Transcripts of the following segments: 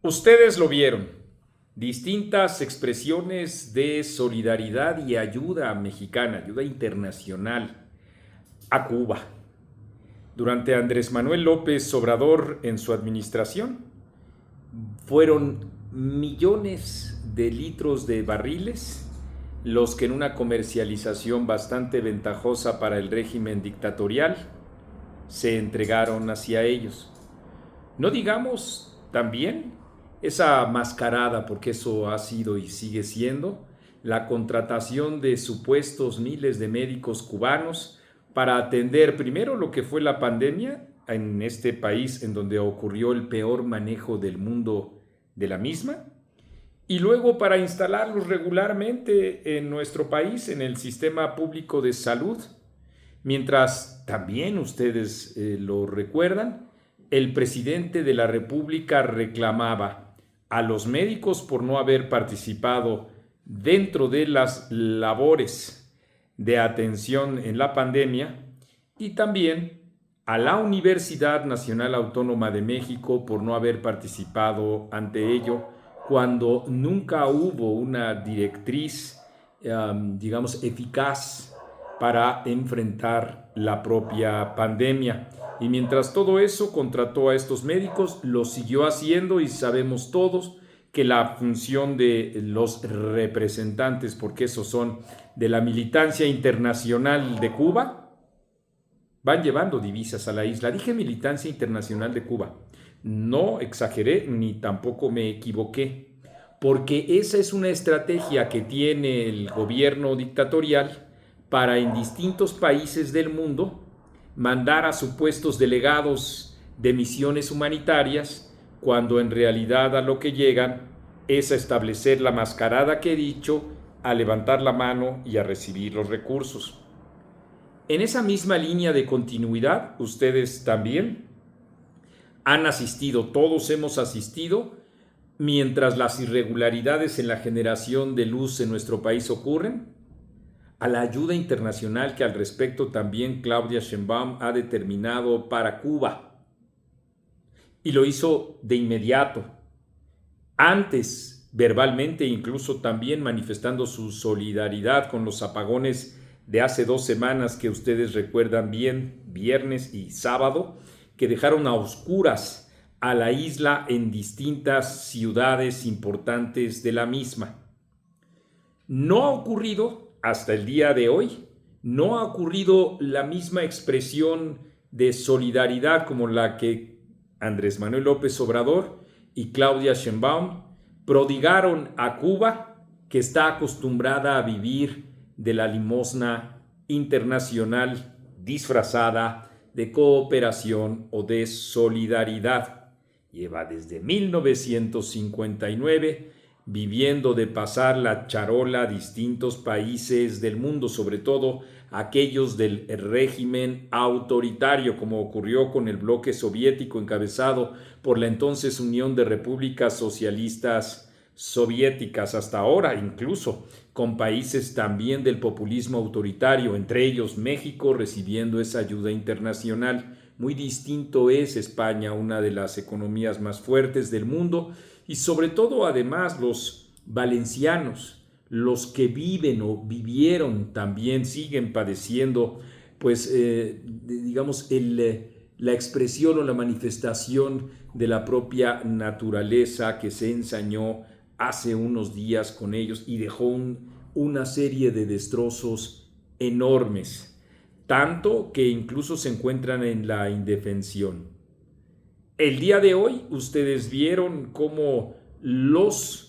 Ustedes lo vieron, distintas expresiones de solidaridad y ayuda mexicana, ayuda internacional a Cuba. Durante Andrés Manuel López Obrador en su administración, fueron millones de litros de barriles los que en una comercialización bastante ventajosa para el régimen dictatorial se entregaron hacia ellos. No digamos también esa mascarada, porque eso ha sido y sigue siendo, la contratación de supuestos miles de médicos cubanos para atender primero lo que fue la pandemia en este país en donde ocurrió el peor manejo del mundo de la misma, y luego para instalarlos regularmente en nuestro país, en el sistema público de salud, mientras también ustedes lo recuerdan, el presidente de la República reclamaba a los médicos por no haber participado dentro de las labores de atención en la pandemia y también a la Universidad Nacional Autónoma de México por no haber participado ante ello cuando nunca hubo una directriz, digamos, eficaz para enfrentar la propia pandemia. Y mientras todo eso contrató a estos médicos, lo siguió haciendo y sabemos todos que la función de los representantes, porque esos son de la militancia internacional de Cuba, van llevando divisas a la isla. Dije militancia internacional de Cuba. No exageré ni tampoco me equivoqué, porque esa es una estrategia que tiene el gobierno dictatorial para en distintos países del mundo mandar a supuestos delegados de misiones humanitarias cuando en realidad a lo que llegan es a establecer la mascarada que he dicho, a levantar la mano y a recibir los recursos. En esa misma línea de continuidad, ustedes también han asistido, todos hemos asistido, mientras las irregularidades en la generación de luz en nuestro país ocurren, a la ayuda internacional que al respecto también Claudia Sheinbaum ha determinado para Cuba. Y lo hizo de inmediato, antes verbalmente, incluso también manifestando su solidaridad con los apagones de hace 2 semanas que ustedes recuerdan bien, viernes y sábado, que dejaron a oscuras a la isla en distintas ciudades importantes de la misma. No ha ocurrido hasta el día de hoy, no ha ocurrido la misma expresión de solidaridad como la que Andrés Manuel López Obrador y Claudia Sheinbaum prodigaron a Cuba, que está acostumbrada a vivir de la limosna internacional disfrazada de cooperación o de solidaridad. Lleva desde 1959 viviendo de pasar la charola a distintos países del mundo, sobre todo aquellos del régimen autoritario, como ocurrió con el bloque soviético encabezado por la entonces Unión de Repúblicas Socialistas Soviéticas, hasta ahora incluso con países también del populismo autoritario, entre ellos México, recibiendo esa ayuda internacional. Muy distinto es España, una de las economías más fuertes del mundo, y sobre todo además los valencianos, los que viven o vivieron también siguen padeciendo pues digamos la expresión o la manifestación de la propia naturaleza que se ensañó hace unos días con ellos y dejó una serie de destrozos enormes, tanto que incluso se encuentran en la indefensión. El día de hoy ustedes vieron cómo los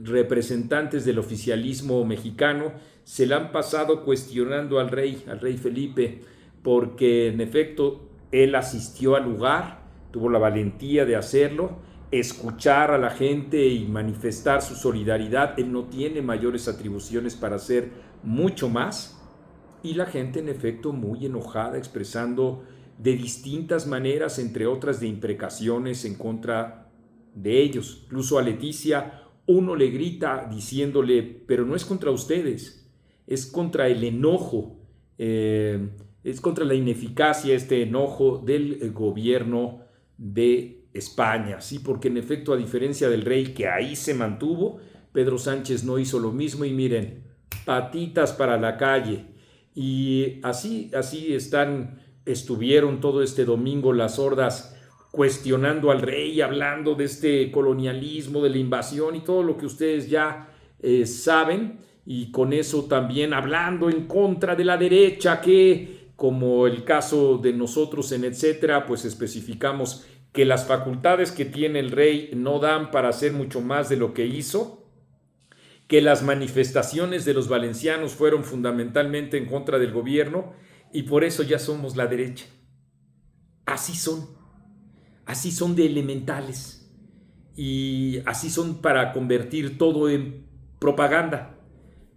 representantes del oficialismo mexicano se le han pasado cuestionando al rey Felipe, porque en efecto él asistió al lugar, tuvo la valentía de hacerlo, escuchar a la gente y manifestar su solidaridad. Él no tiene mayores atribuciones para hacer mucho más, y la gente en efecto muy enojada, expresando de distintas maneras, entre otras de imprecaciones en contra de ellos. Incluso a Leticia uno le grita diciéndole, pero no es contra ustedes, es contra el enojo, es contra la ineficacia, este enojo del gobierno de España, sí, porque en efecto, a diferencia del rey que ahí se mantuvo, Pedro Sánchez no hizo lo mismo y miren, patitas para la calle. Y así estuvieron todo este domingo las hordas cuestionando al rey, hablando de este colonialismo, de la invasión y todo lo que ustedes ya saben, y con eso también hablando en contra de la derecha, que como el caso de nosotros en etcétera, pues especificamos que las facultades que tiene el rey no dan para hacer mucho más de lo que hizo, que las manifestaciones de los valencianos fueron fundamentalmente en contra del gobierno y por eso ya somos la derecha. Así son de elementales y así son para convertir todo en propaganda.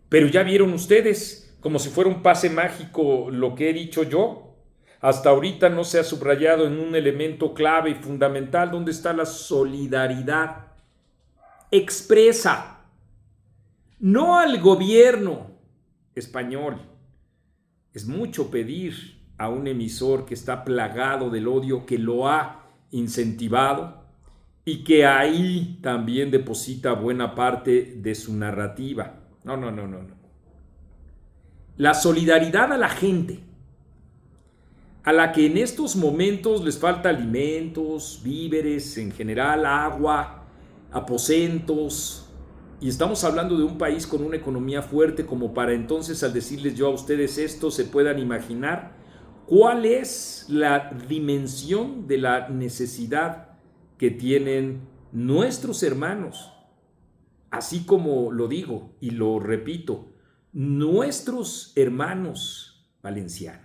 Pero ya vieron ustedes, como si fuera un pase mágico lo que he dicho yo. Hasta ahorita no se ha subrayado en un elemento clave y fundamental donde está la solidaridad expresa, no al gobierno español. Es mucho pedir a un emisor que está plagado del odio, que lo ha incentivado y que ahí también deposita buena parte de su narrativa. No. La solidaridad a la gente, a la que en estos momentos les falta alimentos, víveres, en general agua, aposentos, y estamos hablando de un país con una economía fuerte como para entonces al decirles yo a ustedes esto se puedan imaginar cuál es la dimensión de la necesidad que tienen nuestros hermanos, así como lo digo y lo repito, nuestros hermanos valencianos.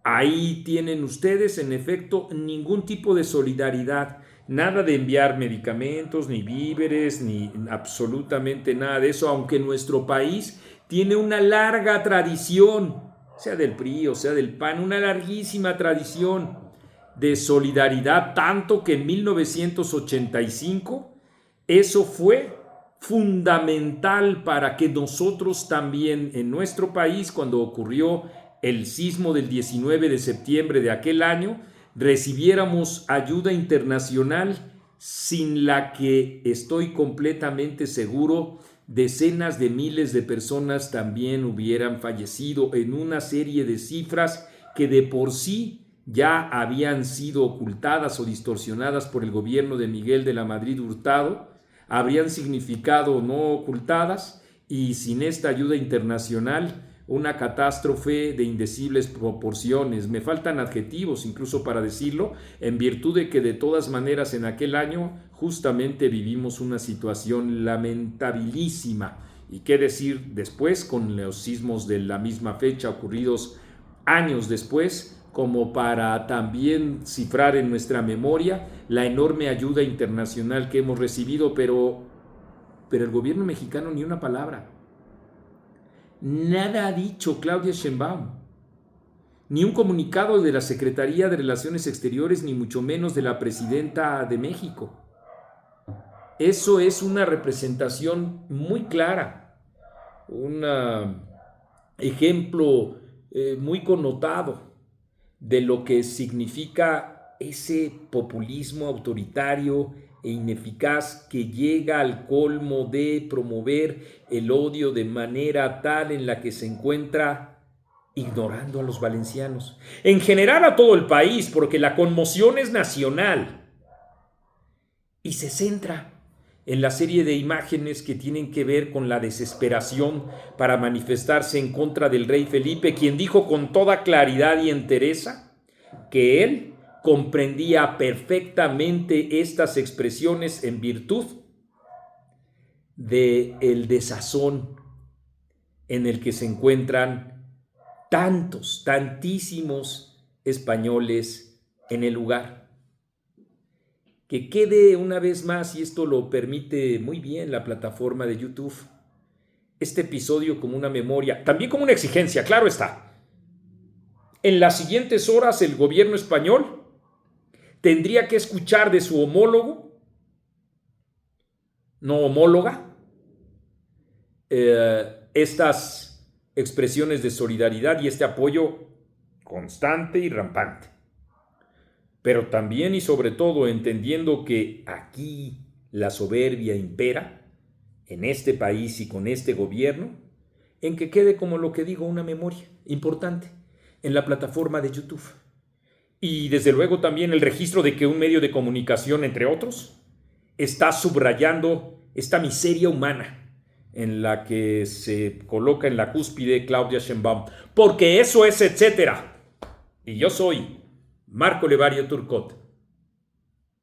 Ahí tienen ustedes, en efecto, ningún tipo de solidaridad, nada de enviar medicamentos, ni víveres, ni absolutamente nada de eso, aunque nuestro país tiene una larga tradición, sea del PRI o sea del PAN, una larguísima tradición de solidaridad, tanto que en 1985 eso fue fundamental para que nosotros también en nuestro país, cuando ocurrió el sismo del 19 de septiembre de aquel año, recibiéramos ayuda internacional sin la que estoy completamente seguro decenas de miles de personas también hubieran fallecido en una serie de cifras que de por sí ya habían sido ocultadas o distorsionadas por el gobierno de Miguel de la Madrid Hurtado, habrían significado no ocultadas y sin esta ayuda internacional una catástrofe de indecibles proporciones. Me faltan adjetivos incluso para decirlo, en virtud de que de todas maneras en aquel año justamente vivimos una situación lamentabilísima. Y qué decir después con los sismos de la misma fecha ocurridos años después, como para también cifrar en nuestra memoria la enorme ayuda internacional que hemos recibido, pero el gobierno mexicano ni una palabra. Nada ha dicho Claudia Sheinbaum, ni un comunicado de la Secretaría de Relaciones Exteriores, ni mucho menos de la Presidenta de México. Eso es una representación muy clara, un ejemplo muy connotado de lo que significa ese populismo autoritario e ineficaz que llega al colmo de promover el odio de manera tal en la que se encuentra ignorando a los valencianos, en general a todo el país, porque la conmoción es nacional y se centra en la serie de imágenes que tienen que ver con la desesperación para manifestarse en contra del rey Felipe, quien dijo con toda claridad y entereza que él comprendía perfectamente estas expresiones en virtud del desazón en el que se encuentran tantísimos españoles en el lugar. Que quede una vez más, y esto lo permite muy bien la plataforma de YouTube, este episodio como una memoria, también como una exigencia, claro está. En las siguientes horas el gobierno español tendría que escuchar de su homólogo, no homóloga, estas expresiones de solidaridad y este apoyo constante y rampante. pero también y sobre todo entendiendo que aquí la soberbia impera, en este país y con este gobierno, en que quede, como lo que digo, una memoria importante en la plataforma de YouTube. Y desde luego también el registro de que un medio de comunicación, entre otros, está subrayando esta miseria humana en la que se coloca en la cúspide Claudia Sheinbaum, porque eso es etcétera. Y yo soy Marco Levario Turcot.